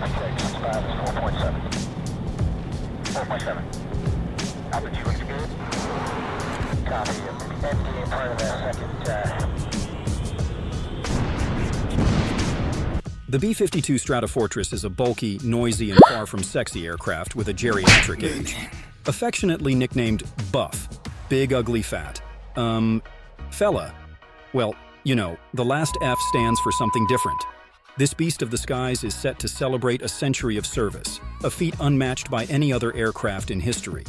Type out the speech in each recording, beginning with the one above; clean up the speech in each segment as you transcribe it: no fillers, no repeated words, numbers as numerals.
6, 5 is 4.7. 4.7. Altitude looks good. Copy. Empty part of that second. The B-52 Stratofortress is a bulky, noisy, and far from sexy aircraft with a geriatric age. Affectionately nicknamed Buff, Big Ugly Fat. Fella. Well, you know, the last F stands for something different. This beast of the skies is set to celebrate a century of service, a feat unmatched by any other aircraft in history.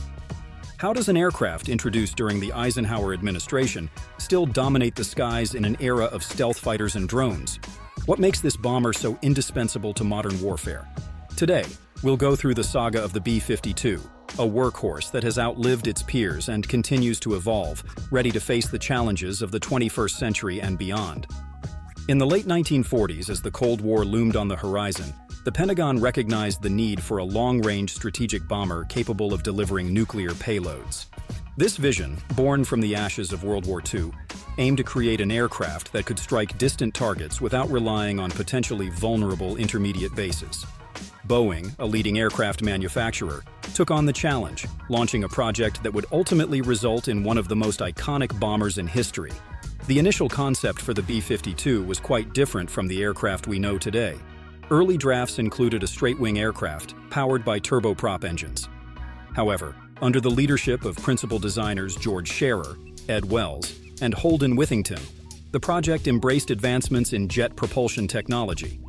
How does an aircraft introduced during the Eisenhower administration still dominate the skies in an era of stealth fighters and drones? What makes this bomber so indispensable to modern warfare? Today, we'll go through the saga of the B-52, a workhorse that has outlived its peers and continues to evolve, ready to face the challenges of the 21st century and beyond. In the late 1940s, as the Cold War loomed on the horizon, the Pentagon recognized the need for a long-range strategic bomber capable of delivering nuclear payloads. This vision, born from the ashes of World War II, aimed to create an aircraft that could strike distant targets without relying on potentially vulnerable intermediate bases. Boeing, a leading aircraft manufacturer, took on the challenge, launching a project that would ultimately result in one of the most iconic bombers in history. The initial concept for the B-52 was quite different from the aircraft we know today. Early drafts included a straight-wing aircraft powered by turboprop engines. However, under the leadership of principal designers George Scherer, Ed Wells, and Holden Withington, the project embraced advancements in jet propulsion technology.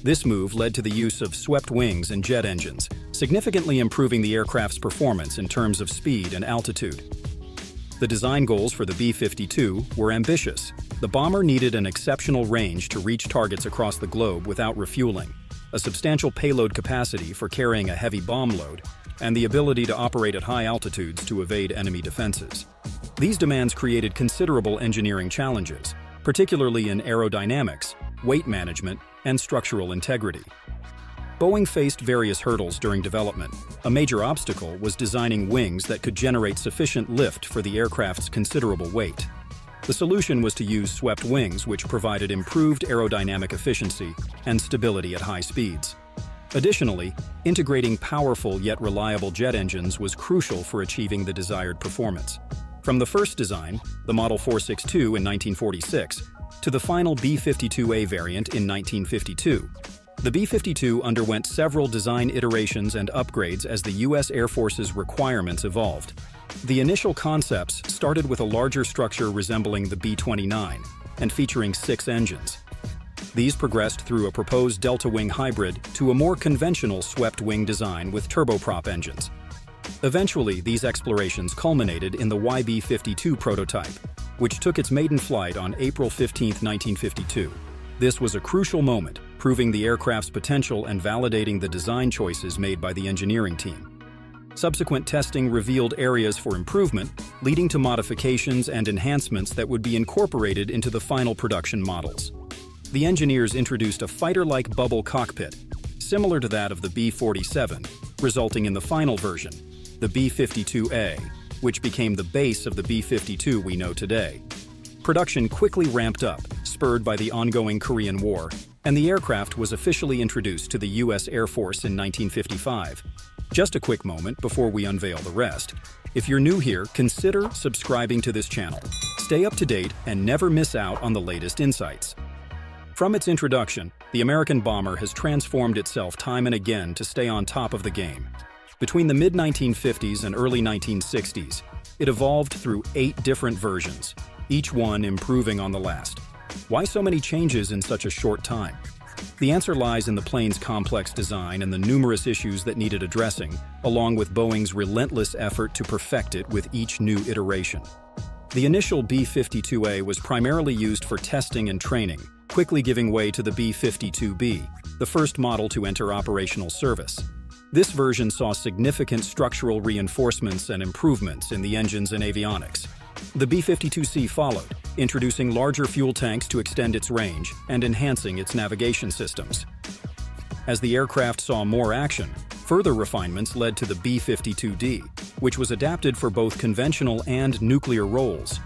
This move led to the use of swept wings and jet engines, significantly improving the aircraft's performance in terms of speed and altitude. The design goals for the B-52 were ambitious. The bomber needed an exceptional range to reach targets across the globe without refueling, a substantial payload capacity for carrying a heavy bomb load, and the ability to operate at high altitudes to evade enemy defenses. These demands created considerable engineering challenges, particularly in aerodynamics, weight management, and structural integrity. Boeing faced various hurdles during development. A major obstacle was designing wings that could generate sufficient lift for the aircraft's considerable weight. The solution was to use swept wings, which provided improved aerodynamic efficiency and stability at high speeds. Additionally, integrating powerful yet reliable jet engines was crucial for achieving the desired performance. From the first design, the Model 462 in 1946, to the final B-52A variant in 1952, the B-52 underwent several design iterations and upgrades as the U.S. Air Force's requirements evolved. The initial concepts started with a larger structure resembling the B-29 and featuring 6 engines. These progressed through a proposed delta-wing hybrid to a more conventional swept-wing design with turboprop engines. Eventually, these explorations culminated in the YB-52 prototype, which took its maiden flight on April 15, 1952. This was a crucial moment, proving the aircraft's potential and validating the design choices made by the engineering team. Subsequent testing revealed areas for improvement, leading to modifications and enhancements that would be incorporated into the final production models. The engineers introduced a fighter-like bubble cockpit, similar to that of the B-47, resulting in the final version, the B-52A, which became the base of the B-52 we know today. Production quickly ramped up, spurred by the ongoing Korean War, and the aircraft was officially introduced to the U.S. Air Force in 1955. Just a quick moment before we unveil the rest. If you're new here, consider subscribing to this channel. Stay up to date and never miss out on the latest insights. From its introduction, the American bomber has transformed itself time and again to stay on top of the game. Between the mid-1950s and early 1960s, it evolved through 8 different versions, each one improving on the last. Why so many changes in such a short time? The answer lies in the plane's complex design and the numerous issues that needed addressing, along with Boeing's relentless effort to perfect it with each new iteration. The initial B-52A was primarily used for testing and training, quickly giving way to the B-52B, the first model to enter operational service. This version saw significant structural reinforcements and improvements in the engines and avionics. The B-52C followed, introducing larger fuel tanks to extend its range and enhancing its navigation systems. As the aircraft saw more action, further refinements led to the B-52D, which was adapted for both conventional and nuclear roles.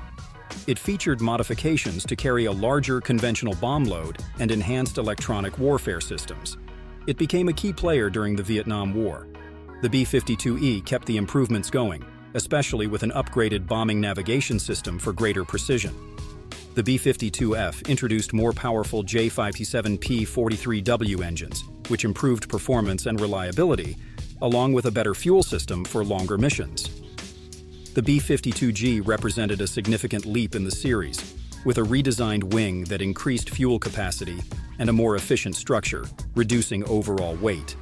It featured modifications to carry a larger conventional bomb load and enhanced electronic warfare systems. It became a key player during the Vietnam War. The B-52E kept the improvements going, especially with an upgraded bombing navigation system for greater precision. The B-52F introduced more powerful J57P-43W engines, which improved performance and reliability, along with a better fuel system for longer missions. The B-52G represented a significant leap in the series, with a redesigned wing that increased fuel capacity and a more efficient structure, reducing overall weight.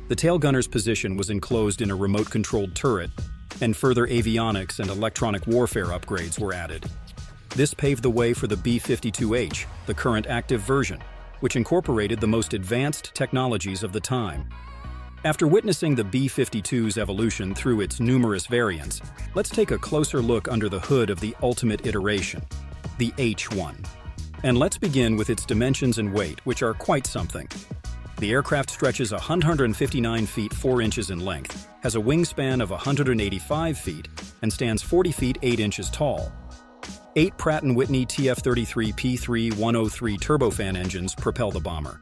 The tail gunner's position was enclosed in a remote-controlled turret, and further avionics and electronic warfare upgrades were added. This paved the way for the B-52H, the current active version, which incorporated the most advanced technologies of the time. After witnessing the B-52's evolution through its numerous variants, let's take a closer look under the hood of the ultimate iteration, the H-1. And let's begin with its dimensions and weight, which are quite something. The aircraft stretches 159 feet 4 inches in length, has a wingspan of 185 feet, and stands 40 feet 8 inches tall. 8 Pratt & Whitney TF33P3-103 turbofan engines propel the bomber.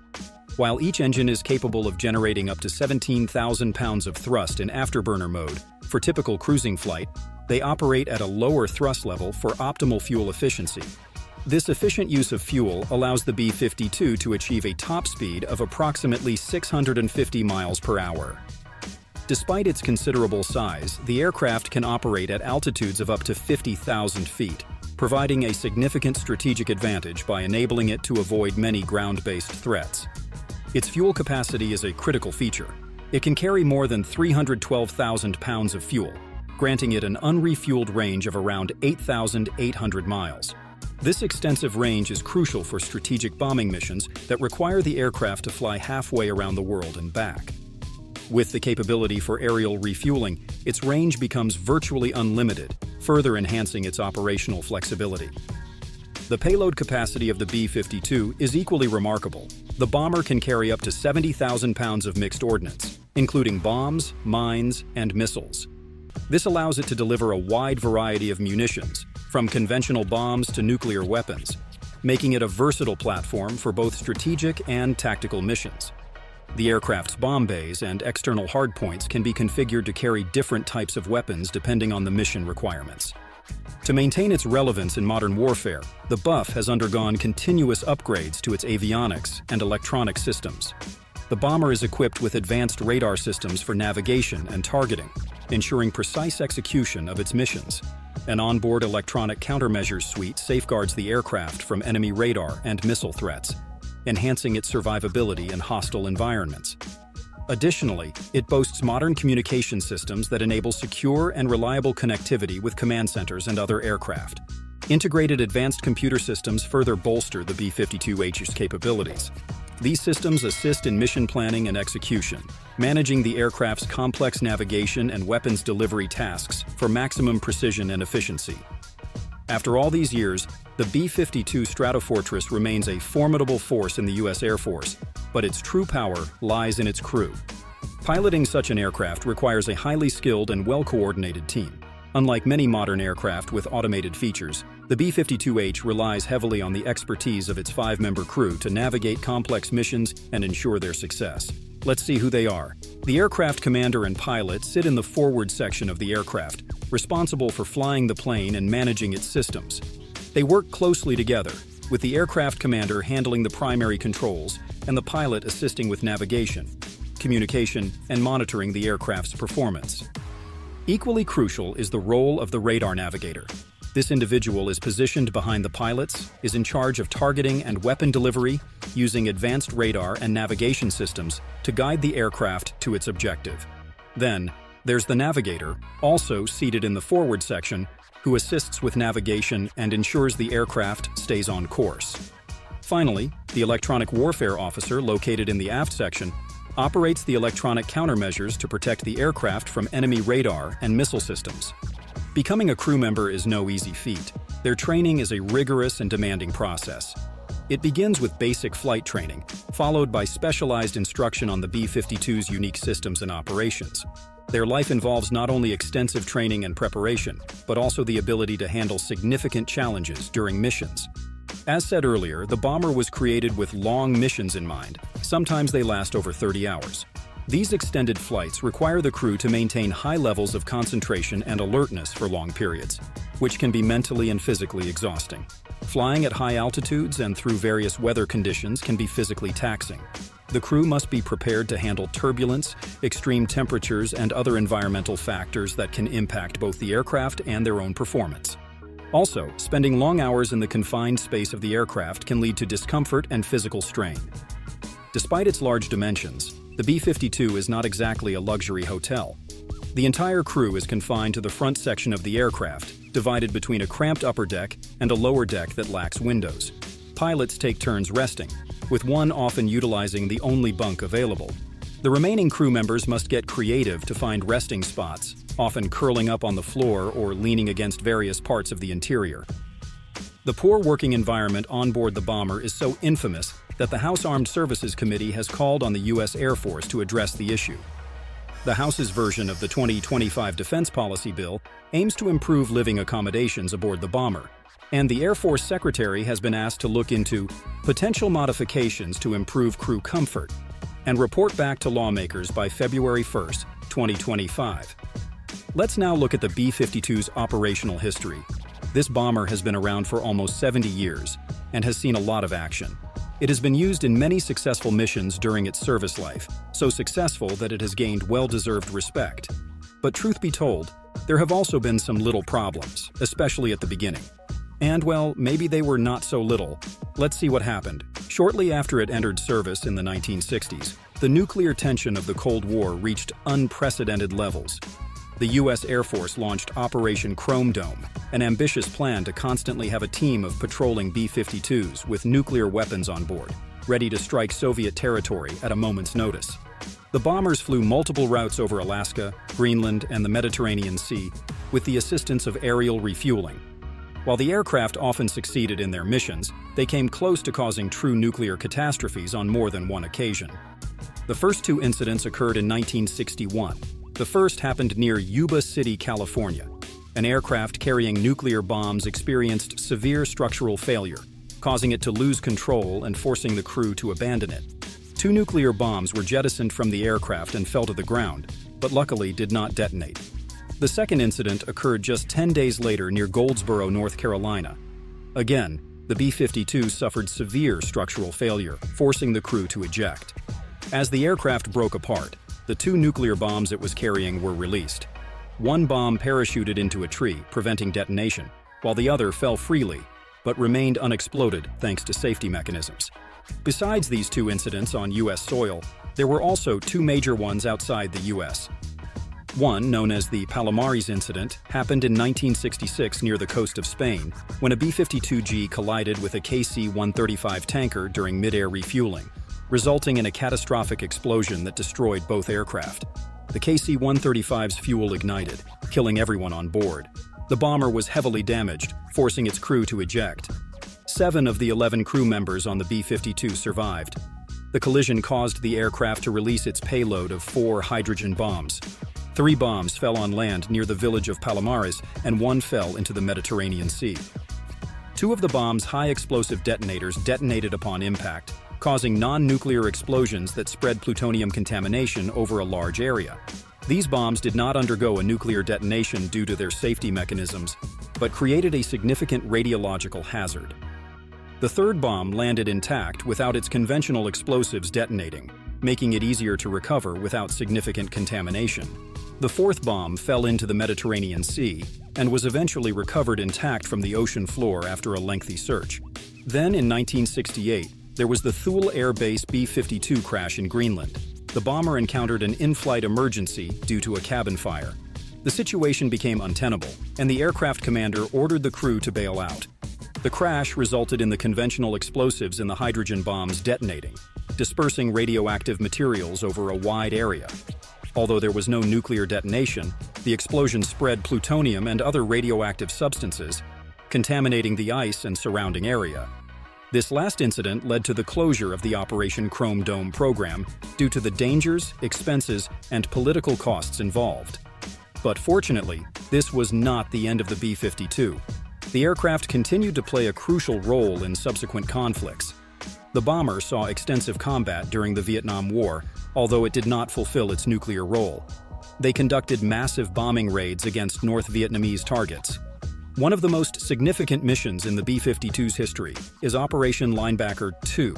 While each engine is capable of generating up to 17,000 pounds of thrust in afterburner mode, for typical cruising flight, they operate at a lower thrust level for optimal fuel efficiency. This efficient use of fuel allows the B-52 to achieve a top speed of approximately 650 miles per hour. Despite its considerable size, the aircraft can operate at altitudes of up to 50,000 feet, providing a significant strategic advantage by enabling it to avoid many ground-based threats. Its fuel capacity is a critical feature. It can carry more than 312,000 pounds of fuel, granting it an unrefueled range of around 8,800 miles. This extensive range is crucial for strategic bombing missions that require the aircraft to fly halfway around the world and back. With the capability for aerial refueling, its range becomes virtually unlimited, further enhancing its operational flexibility. The payload capacity of the B-52 is equally remarkable. The bomber can carry up to 70,000 pounds of mixed ordnance, including bombs, mines, and missiles. This allows it to deliver a wide variety of munitions, from conventional bombs to nuclear weapons, making it a versatile platform for both strategic and tactical missions. The aircraft's bomb bays and external hardpoints can be configured to carry different types of weapons depending on the mission requirements. To maintain its relevance in modern warfare, the Buff has undergone continuous upgrades to its avionics and electronic systems. The bomber is equipped with advanced radar systems for navigation and targeting, ensuring precise execution of its missions. An onboard electronic countermeasures suite safeguards the aircraft from enemy radar and missile threats, enhancing its survivability in hostile environments. Additionally, it boasts modern communication systems that enable secure and reliable connectivity with command centers and other aircraft. Integrated advanced computer systems further bolster the B-52H's capabilities. These systems assist in mission planning and execution, managing the aircraft's complex navigation and weapons delivery tasks for maximum precision and efficiency. After all these years, the B-52 Stratofortress remains a formidable force in the U.S. Air Force, but its true power lies in its crew. Piloting such an aircraft requires a highly skilled and well-coordinated team. Unlike many modern aircraft with automated features, the B-52H relies heavily on the expertise of its 5-member crew to navigate complex missions and ensure their success. Let's see who they are. The aircraft commander and pilot sit in the forward section of the aircraft, responsible for flying the plane and managing its systems. They work closely together, with the aircraft commander handling the primary controls and the pilot assisting with navigation, communication, and monitoring the aircraft's performance. Equally crucial is the role of the radar navigator. This individual is positioned behind the pilots, is in charge of targeting and weapon delivery, using advanced radar and navigation systems to guide the aircraft to its objective. Then, there's the navigator, also seated in the forward section, who assists with navigation and ensures the aircraft stays on course. Finally, the electronic warfare officer, located in the aft section, operates the electronic countermeasures to protect the aircraft from enemy radar and missile systems. Becoming a crew member is no easy feat. Their training is a rigorous and demanding process. It begins with basic flight training, followed by specialized instruction on the B-52's unique systems and operations. Their life involves not only extensive training and preparation, but also the ability to handle significant challenges during missions. As said earlier, the bomber was created with long missions in mind. Sometimes they last over 30 hours. These extended flights require the crew to maintain high levels of concentration and alertness for long periods, which can be mentally and physically exhausting. Flying at high altitudes and through various weather conditions can be physically taxing. The crew must be prepared to handle turbulence, extreme temperatures, and other environmental factors that can impact both the aircraft and their own performance. Also, spending long hours in the confined space of the aircraft can lead to discomfort and physical strain. Despite its large dimensions, the B-52 is not exactly a luxury hotel. The entire crew is confined to the front section of the aircraft, divided between a cramped upper deck and a lower deck that lacks windows. Pilots take turns resting, with one often utilizing the only bunk available. The remaining crew members must get creative to find resting spots, often curling up on the floor or leaning against various parts of the interior. The poor working environment on board the bomber is so infamous that the House Armed Services Committee has called on the U.S. Air Force to address the issue. The House's version of the 2025 Defense Policy Bill aims to improve living accommodations aboard the bomber, and the Air Force Secretary has been asked to look into potential modifications to improve crew comfort and report back to lawmakers by February 1, 2025. Let's now look at the B-52's operational history. This bomber has been around for almost 70 years and has seen a lot of action. It has been used in many successful missions during its service life, so successful that it has gained well-deserved respect. But truth be told, there have also been some little problems, especially at the beginning. And well, maybe they were not so little. Let's see what happened. Shortly after it entered service in the 1960s, the nuclear tension of the Cold War reached unprecedented levels. The U.S. Air Force launched Operation Chrome Dome, an ambitious plan to constantly have a team of patrolling B-52s with nuclear weapons on board, ready to strike Soviet territory at a moment's notice. The bombers flew multiple routes over Alaska, Greenland, and the Mediterranean Sea with the assistance of aerial refueling. While the aircraft often succeeded in their missions, they came close to causing true nuclear catastrophes on more than one occasion. The first two incidents occurred in 1961. The first happened near Yuba City, California. An aircraft carrying nuclear bombs experienced severe structural failure, causing it to lose control and forcing the crew to abandon it. Two nuclear bombs were jettisoned from the aircraft and fell to the ground, but luckily did not detonate. The second incident occurred just 10 days later near Goldsboro, North Carolina. Again, the B-52 suffered severe structural failure, forcing the crew to eject. As the aircraft broke apart, the two nuclear bombs it was carrying were released. One bomb parachuted into a tree, preventing detonation, while the other fell freely, but remained unexploded thanks to safety mechanisms. Besides these two incidents on U.S. soil, there were also two major ones outside the U.S. One, known as the Palomares incident, happened in 1966 near the coast of Spain, when a B-52G collided with a KC-135 tanker during mid-air refueling, resulting in a catastrophic explosion that destroyed both aircraft. The KC-135's fuel ignited, killing everyone on board. The bomber was heavily damaged, forcing its crew to eject. 7 of the 11 crew members on the B-52 survived. The collision caused the aircraft to release its payload of 4 hydrogen bombs. 3 bombs fell on land near the village of Palomares, and 1 fell into the Mediterranean Sea. 2 of the bomb's high-explosive detonators detonated upon impact, causing non-nuclear explosions that spread plutonium contamination over a large area. These bombs did not undergo a nuclear detonation due to their safety mechanisms, but created a significant radiological hazard. The third bomb landed intact without its conventional explosives detonating, making it easier to recover without significant contamination. The fourth bomb fell into the Mediterranean Sea and was eventually recovered intact from the ocean floor after a lengthy search. Then, in 1968, there was the Thule Air Base B-52 crash in Greenland. The bomber encountered an in-flight emergency due to a cabin fire. The situation became untenable, and the aircraft commander ordered the crew to bail out. The crash resulted in the conventional explosives in the hydrogen bombs detonating, dispersing radioactive materials over a wide area. Although there was no nuclear detonation, the explosion spread plutonium and other radioactive substances, contaminating the ice and surrounding area. This last incident led to the closure of the Operation Chrome Dome program due to the dangers, expenses, and political costs involved. But fortunately, this was not the end of the B-52. The aircraft continued to play a crucial role in subsequent conflicts. The bomber saw extensive combat during the Vietnam War, although it did not fulfill its nuclear role. They conducted massive bombing raids against North Vietnamese targets. One of the most significant missions in the B-52's history is Operation Linebacker 2.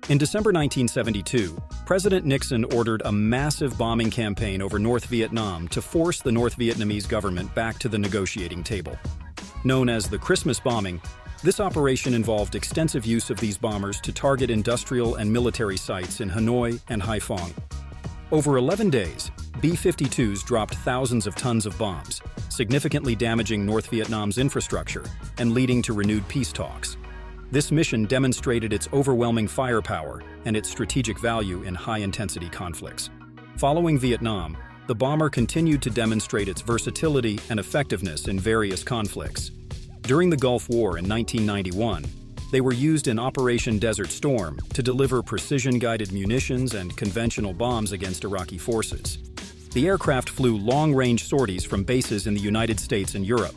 In December 1972, President Nixon ordered a massive bombing campaign over North Vietnam to force the North Vietnamese government back to the negotiating table. Known as the Christmas bombing, this operation involved extensive use of these bombers to target industrial and military sites in Hanoi and Haiphong. Over 11 days, B-52s dropped thousands of tons of bombs, significantly damaging North Vietnam's infrastructure and leading to renewed peace talks. This mission demonstrated its overwhelming firepower and its strategic value in high-intensity conflicts. Following Vietnam, the bomber continued to demonstrate its versatility and effectiveness in various conflicts. During the Gulf War in 1991, they were used in Operation Desert Storm to deliver precision-guided munitions and conventional bombs against Iraqi forces. The aircraft flew long-range sorties from bases in the United States and Europe.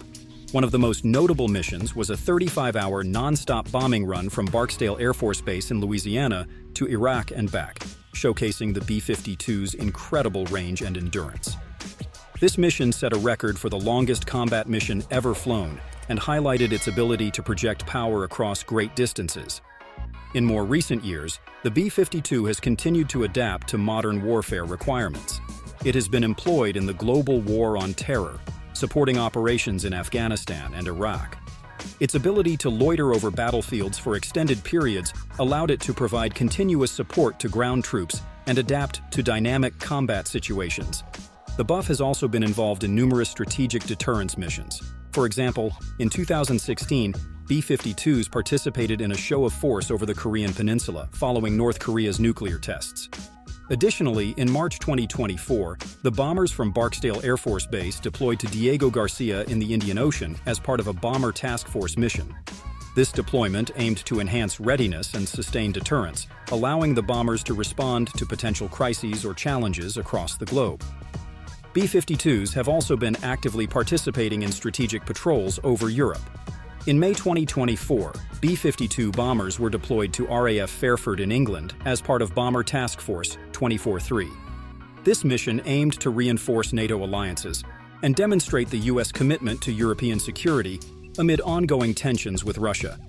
One of the most notable missions was a 35-hour non-stop bombing run from Barksdale Air Force Base in Louisiana to Iraq and back, showcasing the B-52's incredible range and endurance. This mission set a record for the longest combat mission ever flown and highlighted its ability to project power across great distances. In more recent years, the B-52 has continued to adapt to modern warfare requirements. It has been employed in the global war on terror, supporting operations in Afghanistan and Iraq. Its ability to loiter over battlefields for extended periods allowed it to provide continuous support to ground troops and adapt to dynamic combat situations. The Buff has also been involved in numerous strategic deterrence missions. For example, in 2016, B-52s participated in a show of force over the Korean Peninsula following North Korea's nuclear tests. Additionally, in March 2024, the bombers from Barksdale Air Force Base deployed to Diego Garcia in the Indian Ocean as part of a bomber task force mission. This deployment aimed to enhance readiness and sustain deterrence, allowing the bombers to respond to potential crises or challenges across the globe. B-52s have also been actively participating in strategic patrols over Europe. In May 2024, B-52 bombers were deployed to RAF Fairford in England as part of Bomber Task Force 24-3. This mission aimed to reinforce NATO alliances and demonstrate the U.S. commitment to European security amid ongoing tensions with Russia.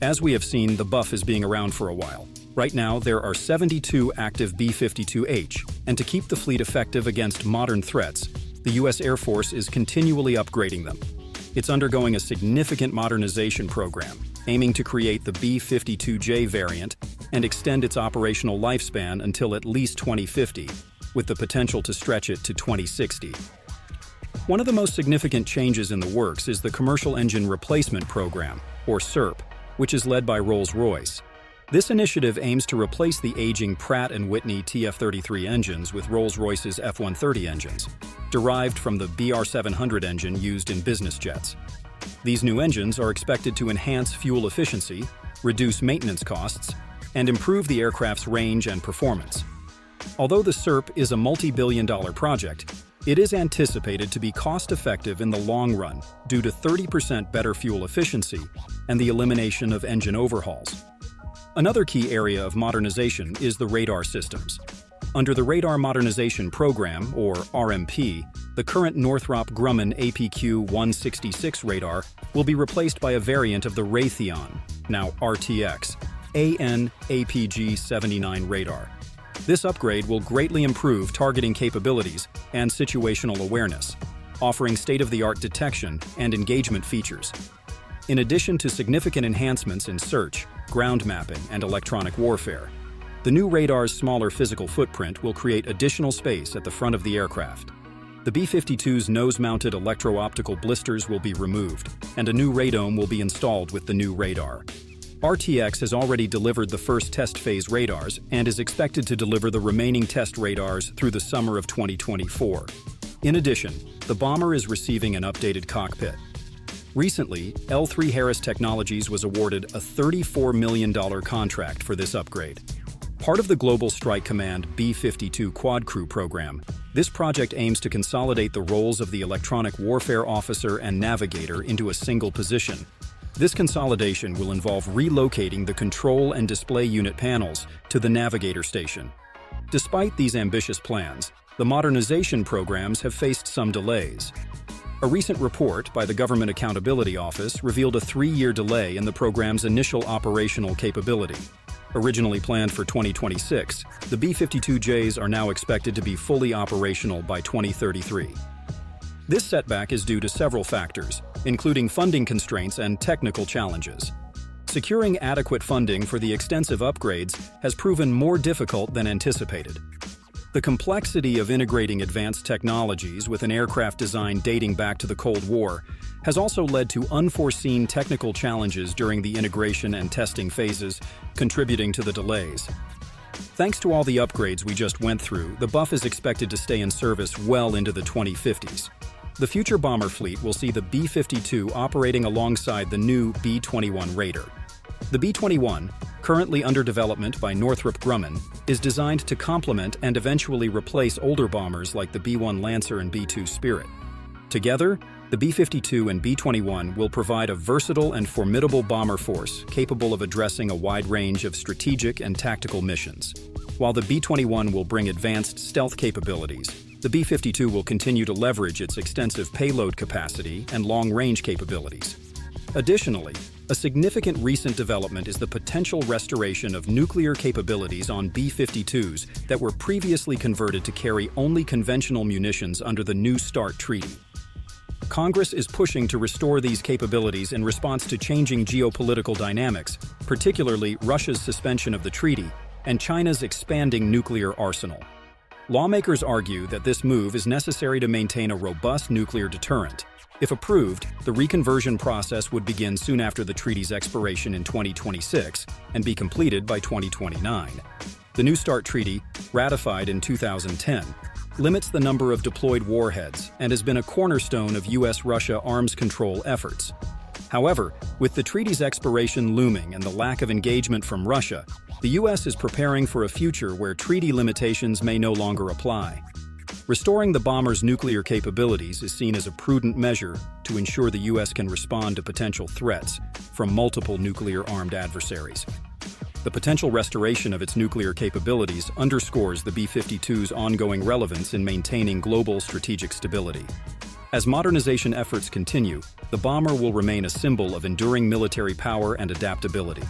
As we have seen, the Buff is being around for a while. Right now, there are 72 active B-52H, and to keep the fleet effective against modern threats, the U.S. Air Force is continually upgrading them. It's undergoing a significant modernization program, aiming to create the B-52J variant and extend its operational lifespan until at least 2050, with the potential to stretch it to 2060. One of the most significant changes in the works is the Commercial Engine Replacement Program, or CERP, which is led by Rolls-Royce. This initiative aims to replace the aging Pratt & Whitney TF-33 engines with Rolls-Royce's F-130 engines, derived from the BR-700 engine used in business jets. These new engines are expected to enhance fuel efficiency, reduce maintenance costs, and improve the aircraft's range and performance. Although the CERP is a multi-billion-dollar project, it is anticipated to be cost-effective in the long run due to 30% better fuel efficiency and the elimination of engine overhauls. Another key area of modernization is the radar systems. Under the Radar Modernization Program, or RMP, the current Northrop Grumman APQ-166 radar will be replaced by a variant of the Raytheon, now RTX, AN APG-79 radar. This upgrade will greatly improve targeting capabilities and situational awareness, offering state-of-the-art detection and engagement features. In addition to significant enhancements in search, ground mapping, and electronic warfare, the new radar's smaller physical footprint will create additional space at the front of the aircraft. The B-52's nose-mounted electro-optical blisters will be removed, and a new radome will be installed with the new radar. RTX has already delivered the first test phase radars and is expected to deliver the remaining test radars through the summer of 2024. In addition, the bomber is receiving an updated cockpit. Recently, L3 Harris Technologies was awarded a $34 million contract for this upgrade. Part of the Global Strike Command B-52 Quad Crew program, this project aims to consolidate the roles of the electronic warfare officer and navigator into a single position. This consolidation will involve relocating the control and display unit panels to the navigator station. Despite these ambitious plans, the modernization programs have faced some delays. A recent report by the Government Accountability Office revealed a 3-year delay in the program's initial operational capability. Originally planned for 2026, the B-52Js are now expected to be fully operational by 2033. This setback is due to several factors, including funding constraints and technical challenges. Securing adequate funding for the extensive upgrades has proven more difficult than anticipated. The complexity of integrating advanced technologies with an aircraft design dating back to the Cold War has also led to unforeseen technical challenges during the integration and testing phases, contributing to the delays. Thanks to all the upgrades we just went through, the BUF is expected to stay in service well into the 2050s. The future bomber fleet will see the B-52 operating alongside the new B-21 Raider. The B-21, currently under development by Northrop Grumman, is designed to complement and eventually replace older bombers like the B-1 Lancer and B-2 Spirit. Together, the B-52 and B-21 will provide a versatile and formidable bomber force capable of addressing a wide range of strategic and tactical missions. While the B-21 will bring advanced stealth capabilities, the B-52 will continue to leverage its extensive payload capacity and long-range capabilities. Additionally, a significant recent development is the potential restoration of nuclear capabilities on B-52s that were previously converted to carry only conventional munitions under the New START Treaty. Congress is pushing to restore these capabilities in response to changing geopolitical dynamics, particularly Russia's suspension of the treaty and China's expanding nuclear arsenal. Lawmakers argue that this move is necessary to maintain a robust nuclear deterrent. If approved, the reconversion process would begin soon after the treaty's expiration in 2026 and be completed by 2029. The New START Treaty, ratified in 2010, limits the number of deployed warheads and has been a cornerstone of U.S.-Russia arms control efforts. However, with the treaty's expiration looming and the lack of engagement from Russia, the U.S. is preparing for a future where treaty limitations may no longer apply. Restoring the bomber's nuclear capabilities is seen as a prudent measure to ensure the U.S. can respond to potential threats from multiple nuclear-armed adversaries. The potential restoration of its nuclear capabilities underscores the B-52's ongoing relevance in maintaining global strategic stability. As modernization efforts continue, the bomber will remain a symbol of enduring military power and adaptability.